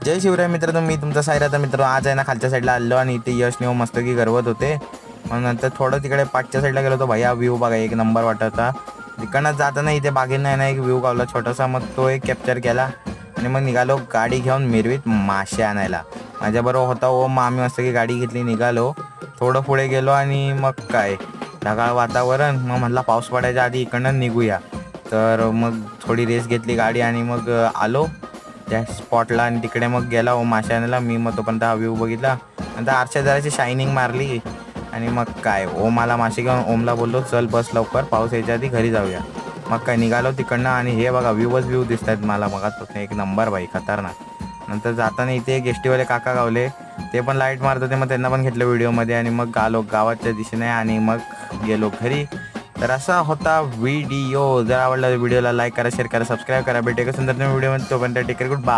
जय शिवराय मित्रांनो, मी तुमचा सायराचा मित्र. आज आहे ना खालच्या साईडला आलो आणि इथे यशने मस्तकी गरवत होते. मग नंतर थोडं तिकडे पाठच्या साईडला गेलो होतो. भैया व्ह्यू बघा एक नंबर वाटता. तिकडनं जाताना इथे बागेनं आहे ना एक व्ह्यू गावला छोटासा, मग तो एक कॅप्चर केला आणि मग निघालो गाडी घेऊन मिरवीत मासे आणायला. माझ्याबरोबर होता मग आम्ही मस्तकी गाडी घेतली, निघालो. थोडं पुढे गेलो आणि मग काय ढगाळ वातावरण. मग म्हटलं पाऊस पडायच्या आधी इकडनं निघूया. तर मग थोडी रेस घेतली गाडी आणि मग आलो त्या स्पॉटला आणि तिकडे मग गेला मासे आणायला. मी मग तोपर्यंत हा व्ह्यू बघितला. नंतर आरच्या जराची शायनिंग मारली आणि मग काय ओमाला मासे घेऊन ओमला बोललो चल बस लवकर, पाऊस यायच्या आधी घरी जाऊया. मग काय निघालो तिकडनं आणि हे बघा व्ह्यू दिसत आहेत मला मगात एक नंबर बाई खतरनाक. नंतर जाताना इथे एक एसटीवाले काका गावले, ते पण लाईट मारत होते. मग त्यांना पण घेतलं व्हिडिओमध्ये आणि मग आलो गावाच्या दिशेने आणि मग गेलो घरी. तर असा होता व्हिडिओ. जर आवडला व्हिडिओला लाईक करा, शेअर करा, सबस्क्राईब करा. भेटे का सुंदर व्हिडिओमध्ये. तोपर्यंत टेक केअर, गुड बाय.